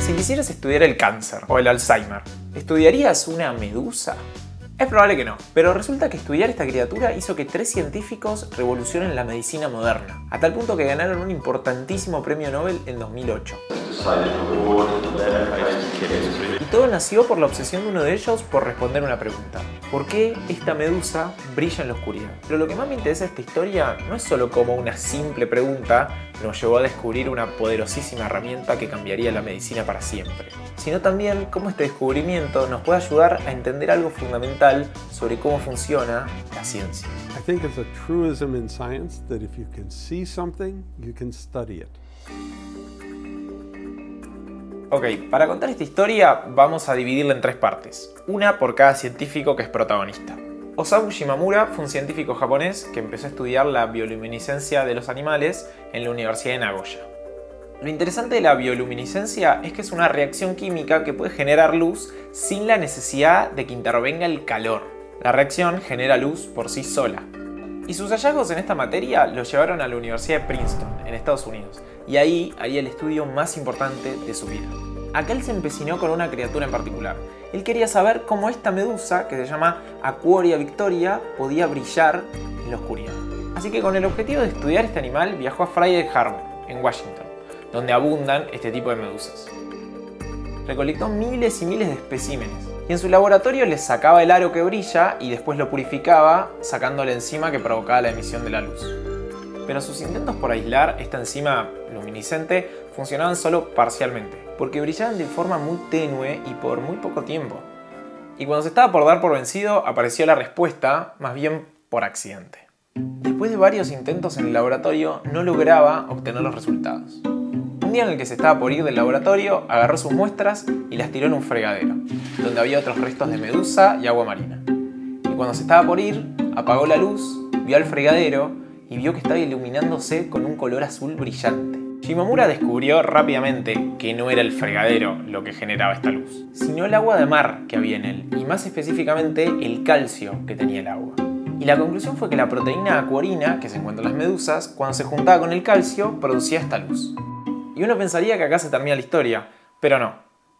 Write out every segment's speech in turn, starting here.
Si quisieras estudiar el cáncer o el Alzheimer, ¿estudiarías una medusa? Es probable que no, pero resulta que estudiar esta criatura hizo que 3 científicos revolucionen la medicina moderna, a tal punto que ganaron un importantísimo premio Nobel en 2008. Y todo nació por la obsesión de uno de ellos por responder una pregunta: ¿por qué esta medusa brilla en la oscuridad? Pero lo que más me interesa de esta historia no es solo cómo una simple pregunta nos llevó a descubrir una poderosísima herramienta que cambiaría la medicina para siempre, sino también cómo este descubrimiento nos puede ayudar a entender algo fundamental sobre cómo funciona la ciencia. I think it's a truism in science that if you can see something, you can study it. Ok, para contar esta historia vamos a dividirla en 3 partes, una por cada científico que es protagonista. Osamu Shimamura fue un científico japonés que empezó a estudiar la bioluminiscencia de los animales en la Universidad de Nagoya. Lo interesante de la bioluminiscencia es que es una reacción química que puede generar luz sin la necesidad de que intervenga el calor. La reacción genera luz por sí sola. Y sus hallazgos en esta materia los llevaron a la Universidad de Princeton, en Estados Unidos, y ahí haría el estudio más importante de su vida. Acá él se empecinó con una criatura en particular. Él quería saber cómo esta medusa, que se llama Aquaria victoria, podía brillar en la oscuridad. Así que con el objetivo de estudiar este animal viajó a Friday Harbor, en Washington, donde abundan este tipo de medusas. Recolectó miles y miles de especímenes y en su laboratorio les sacaba el aro que brilla y después lo purificaba sacando la enzima que provocaba la emisión de la luz. Pero sus intentos por aislar esta enzima luminiscente funcionaban solo parcialmente, porque brillaban de forma muy tenue y por muy poco tiempo. Y cuando se estaba por dar por vencido apareció la respuesta, más bien por accidente. Después de varios intentos en el laboratorio no lograba obtener los resultados. Un día en el que se estaba por ir del laboratorio, agarró sus muestras y las tiró en un fregadero, donde había otros restos de medusa y agua marina. Y cuando se estaba por ir, apagó la luz, vio al fregadero y vio que estaba iluminándose con un color azul brillante. Shimamura descubrió rápidamente que no era el fregadero lo que generaba esta luz, sino el agua de mar que había en él, y más específicamente el calcio que tenía el agua. Y la conclusión fue que la proteína acuarina que se encuentra en las medusas, cuando se juntaba con el calcio, producía esta luz. Y uno pensaría que acá se termina la historia, pero no,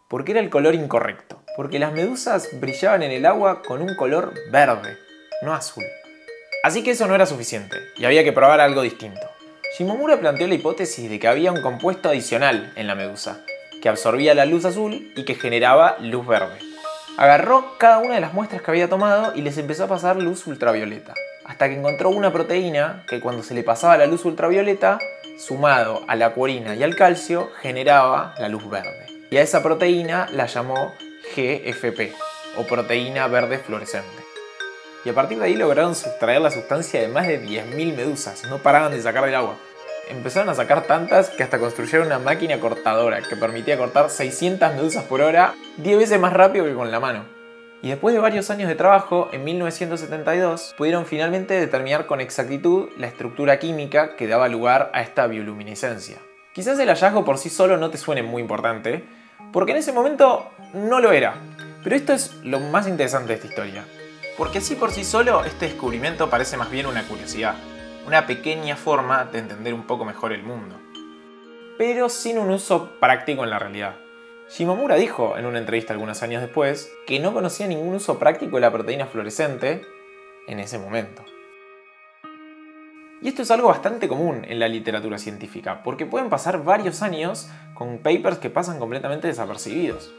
porque era el color incorrecto. Porque las medusas brillaban en el agua con un color verde, no azul. Así que eso no era suficiente, y había que probar algo distinto. Shimamura planteó la hipótesis de que había un compuesto adicional en la medusa, que absorbía la luz azul y que generaba luz verde. Agarró cada una de las muestras que había tomado y les empezó a pasar luz ultravioleta, hasta que encontró una proteína que cuando se le pasaba la luz ultravioleta, sumado a la acuarina y al calcio, generaba la luz verde. Y a esa proteína la llamó GFP, o proteína verde fluorescente. Y a partir de ahí lograron sustraer la sustancia de más de 10.000 medusas, no paraban de sacar del agua. Empezaron a sacar tantas que hasta construyeron una máquina cortadora que permitía cortar 600 medusas por hora, 10 veces más rápido que con la mano. Y después de varios años de trabajo, en 1972, pudieron finalmente determinar con exactitud la estructura química que daba lugar a esta bioluminiscencia. Quizás el hallazgo por sí solo no te suene muy importante, porque en ese momento no lo era. Pero esto es lo más interesante de esta historia. Porque así por sí solo, este descubrimiento parece más bien una curiosidad, una pequeña forma de entender un poco mejor el mundo, pero sin un uso práctico en la realidad. Shimamura dijo en una entrevista algunos años después que no conocía ningún uso práctico de la proteína fluorescente en ese momento. Y esto es algo bastante común en la literatura científica, porque pueden pasar varios años con papers que pasan completamente desapercibidos.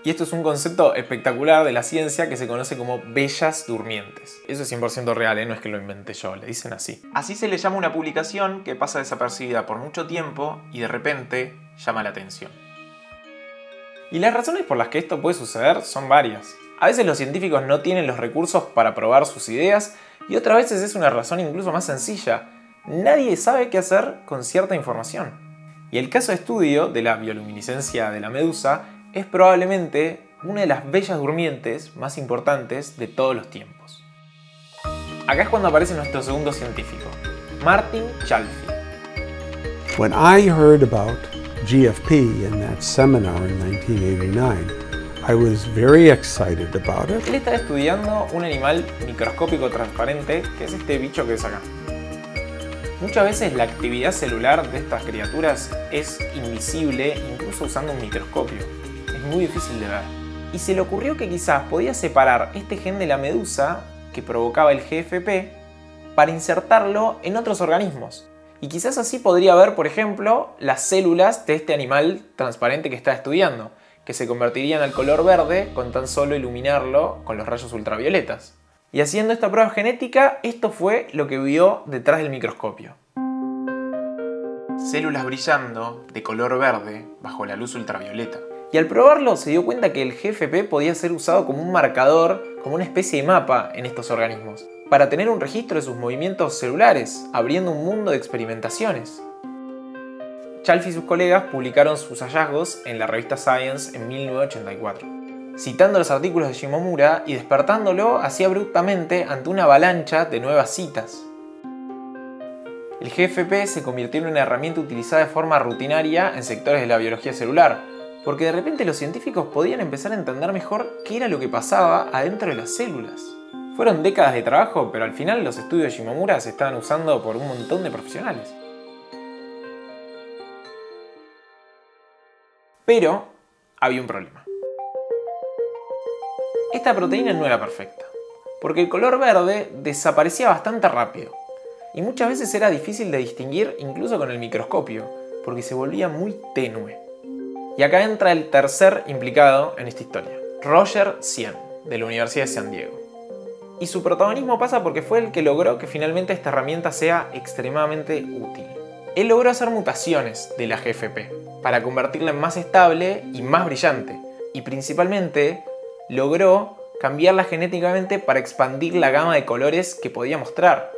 Y esto es un concepto espectacular de la ciencia que se conoce como bellas durmientes. Eso es 100% real, no es que lo inventé yo, le dicen así. Así se le llama una publicación que pasa desapercibida por mucho tiempo y de repente llama la atención. Y las razones por las que esto puede suceder son varias. A veces los científicos no tienen los recursos para probar sus ideas y otras veces es una razón incluso más sencilla. Nadie sabe qué hacer con cierta información. Y el caso de estudio de la bioluminiscencia de la medusa es probablemente una de las bellas durmientes más importantes de todos los tiempos. Acá es cuando aparece nuestro segundo científico, Martin Chalfie. When I heard about GFP in that seminar in 1989, I was very excited about it. Él está estudiando un animal microscópico transparente, que es este bicho que es acá. Muchas veces la actividad celular de estas criaturas es invisible incluso usando un microscopio. Es muy difícil de ver. Y se le ocurrió que quizás podía separar este gen de la medusa que provocaba el GFP para insertarlo en otros organismos. Y quizás así podría ver, por ejemplo, las células de este animal transparente que está estudiando, que se convertirían al color verde con tan solo iluminarlo con los rayos ultravioletas. Y haciendo esta prueba genética, esto fue lo que vio detrás del microscopio. Células brillando de color verde bajo la luz ultravioleta. Y al probarlo se dio cuenta que el GFP podía ser usado como un marcador, como una especie de mapa en estos organismos, para tener un registro de sus movimientos celulares, abriendo un mundo de experimentaciones. Chalf y sus colegas publicaron sus hallazgos en la revista Science en 1984, citando los artículos de Shimomura y despertándolo así abruptamente ante una avalancha de nuevas citas. El GFP se convirtió en una herramienta utilizada de forma rutinaria en sectores de la biología celular, porque de repente los científicos podían empezar a entender mejor qué era lo que pasaba adentro de las células. Fueron décadas de trabajo, pero al final los estudios de Shimomura se estaban usando por un montón de profesionales. Pero había un problema. Esta proteína no era perfecta, porque el color verde desaparecía bastante rápido, y muchas veces era difícil de distinguir incluso con el microscopio, porque se volvía muy tenue. Y acá entra el tercer implicado en esta historia, Roger Tsien, de la Universidad de San Diego. Y su protagonismo pasa porque fue el que logró que finalmente esta herramienta sea extremadamente útil. Él logró hacer mutaciones de la GFP para convertirla en más estable y más brillante, y principalmente logró cambiarla genéticamente para expandir la gama de colores que podía mostrar.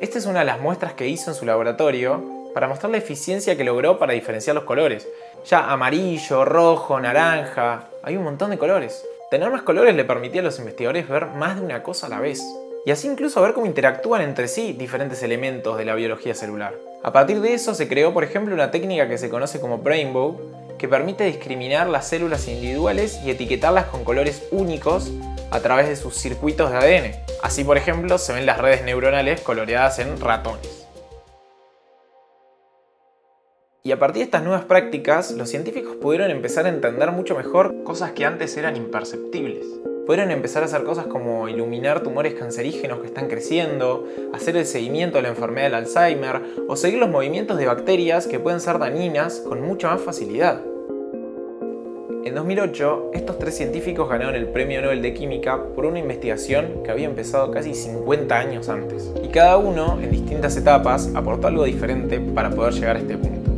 Esta es una de las muestras que hizo en su laboratorio para mostrar la eficiencia que logró para diferenciar los colores. Ya amarillo, rojo, naranja, hay un montón de colores. Tener más colores le permitía a los investigadores ver más de una cosa a la vez. Y así incluso ver cómo interactúan entre sí diferentes elementos de la biología celular. A partir de eso se creó, por ejemplo, una técnica que se conoce como Brainbow, que permite discriminar las células individuales y etiquetarlas con colores únicos a través de sus circuitos de ADN. Así, por ejemplo, se ven las redes neuronales coloreadas en ratones. Y a partir de estas nuevas prácticas, los científicos pudieron empezar a entender mucho mejor cosas que antes eran imperceptibles. Pudieron empezar a hacer cosas como iluminar tumores cancerígenos que están creciendo, hacer el seguimiento de la enfermedad del Alzheimer o seguir los movimientos de bacterias que pueden ser dañinas con mucha más facilidad. En 2008, estos tres científicos ganaron el Premio Nobel de Química por una investigación que había empezado casi 50 años antes. Y cada uno, en distintas etapas, aportó algo diferente para poder llegar a este punto.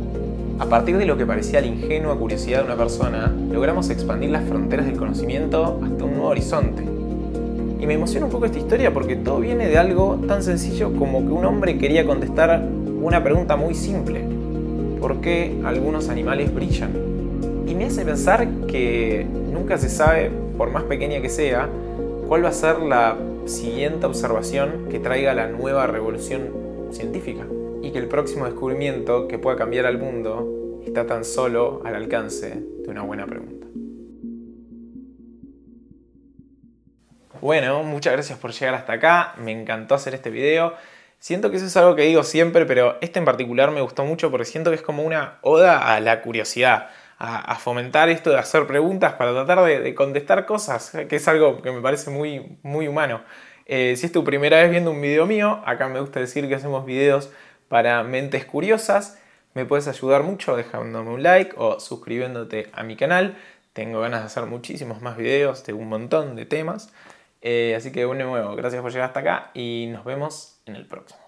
A partir de lo que parecía la ingenua curiosidad de una persona, logramos expandir las fronteras del conocimiento hasta un nuevo horizonte. Y me emociona un poco esta historia porque todo viene de algo tan sencillo como que un hombre quería contestar una pregunta muy simple. ¿Por qué algunos animales brillan? Y me hace pensar que nunca se sabe, por más pequeña que sea, cuál va a ser la siguiente observación que traiga la nueva revolución científica. Y que el próximo descubrimiento que pueda cambiar al mundo está tan solo al alcance de una buena pregunta. Bueno, muchas gracias por llegar hasta acá, me encantó hacer este video. Siento que eso es algo que digo siempre, pero este en particular me gustó mucho porque siento que es como una oda a la curiosidad, a fomentar esto de hacer preguntas para tratar de contestar cosas, que es algo que me parece muy, muy humano. Si es tu primera vez viendo un video mío, acá me gusta decir que hacemos videos para mentes curiosas. Me puedes ayudar mucho dejándome un like o suscribiéndote a mi canal. Tengo ganas de hacer muchísimos más videos de un montón de temas. Así que de nuevo, gracias por llegar hasta acá y nos vemos en el próximo.